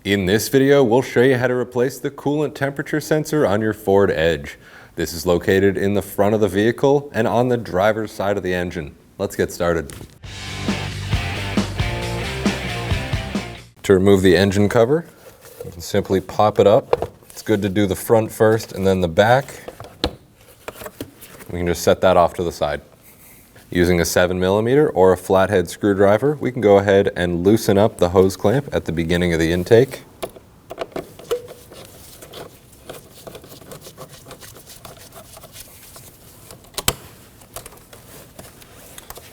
In this video, we'll show you how to replace the coolant temperature sensor on your Ford Edge. This is located in the front of the vehicle and on the driver's side of the engine. Let's get started. To remove the engine cover, you can simply pop it up. It's good to do the front first and then the back. We can just set that off to the side. Using a 7mm or a flathead screwdriver, we can go ahead and loosen up the hose clamp at the beginning of the intake.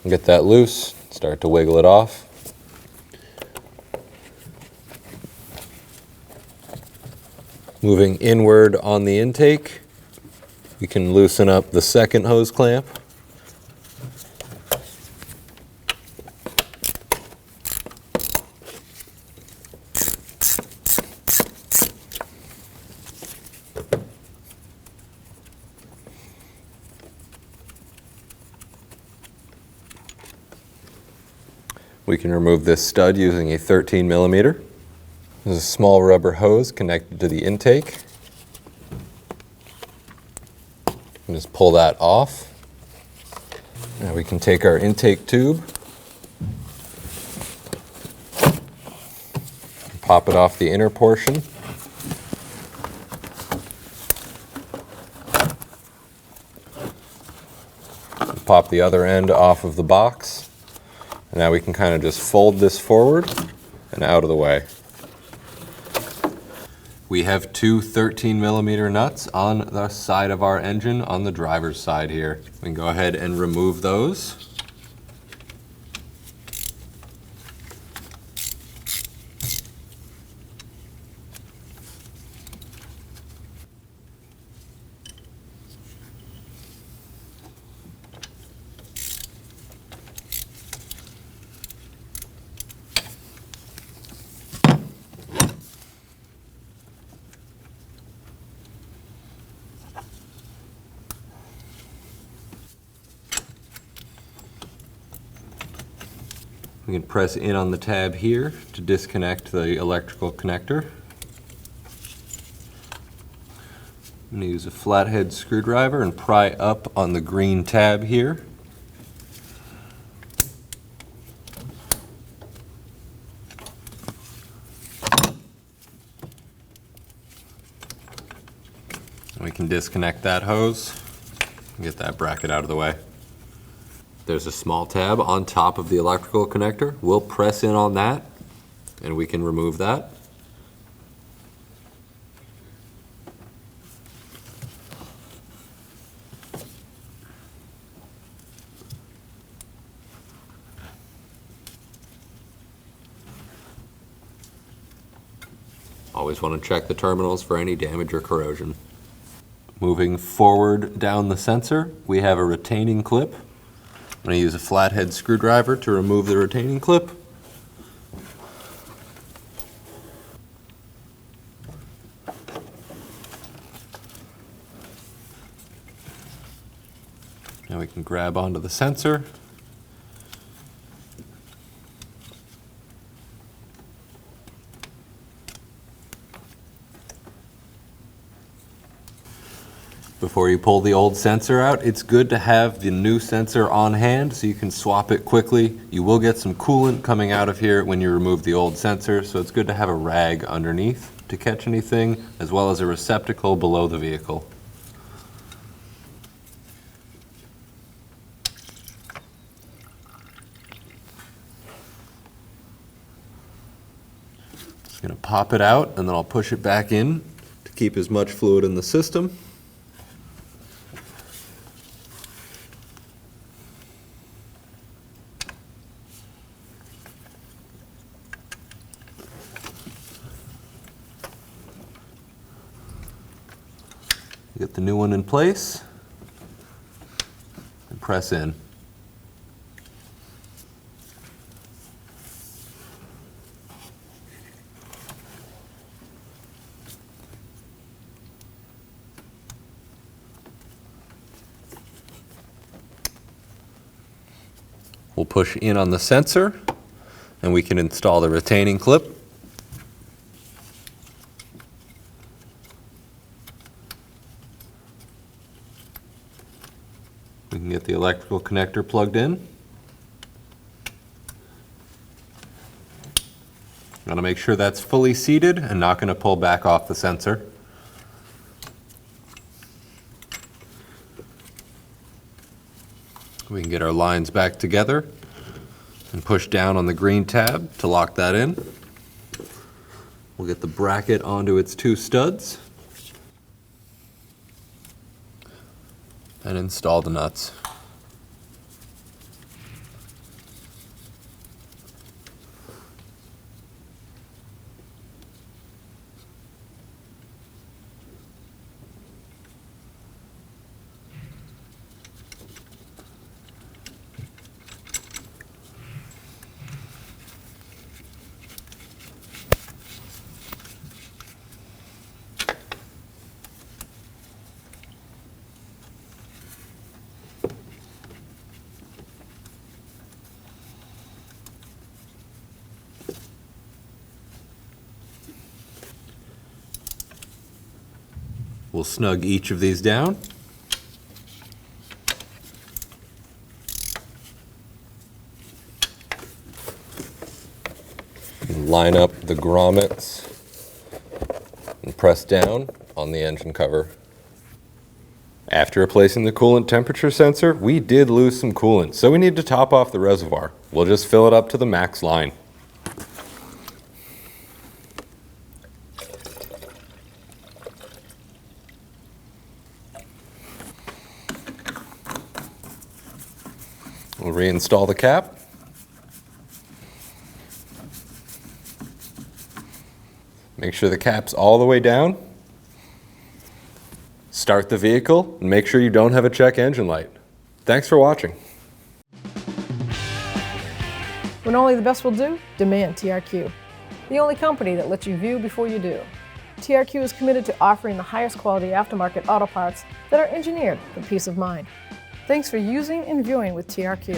Get that loose, start to wiggle it off. Moving inward on the intake, we can loosen up the second hose clamp. We can remove this stud using a 13mm. There's a small rubber hose connected to the intake. And just pull that off. Now we can take our intake tube, and pop it off the inner portion. And pop the other end off of the box. And now we can kind of just fold this forward and out of the way. We have two 13mm nuts on the side of our engine on the driver's side here. We can go ahead and remove those. We can press in on the tab here to disconnect the electrical connector. I'm going to use a flathead screwdriver and pry up on the green tab here. We can disconnect that hose and get that bracket out of the way. There's a small tab on top of the electrical connector. We'll press in on that and we can remove that. Always want to check the terminals for any damage or corrosion. Moving forward down the sensor, we have a retaining clip. I'm going to use a flathead screwdriver to remove the retaining clip. Now we can grab onto the sensor. Before you pull the old sensor out, it's good to have the new sensor on hand so you can swap it quickly. You will get some coolant coming out of here when you remove the old sensor, so it's good to have a rag underneath to catch anything, as well as a receptacle below the vehicle. Just going to pop it out and then I'll push it back in to keep as much fluid in the system. Get the new one in place and press in. We'll push in on the sensor and we can install the retaining clip. We can get the electrical connector plugged in. Gotta make sure that's fully seated and not gonna pull back off the sensor. We can get our lines back together and push down on the green tab to lock that in. We'll get the bracket onto its two studs and install the nuts. We'll snug each of these down. And line up the grommets and press down on the engine cover. After replacing the coolant temperature sensor, we did lose some coolant, so we need to top off the reservoir. We'll just fill it up to the max line. We'll reinstall the cap. Make sure the cap's all the way down. Start the vehicle and make sure you don't have a check engine light. Thanks for watching. When only the best will do, demand TRQ. The only company that lets you view before you do. TRQ is committed to offering the highest quality aftermarket auto parts that are engineered for peace of mind. Thanks for using and viewing with TRQ.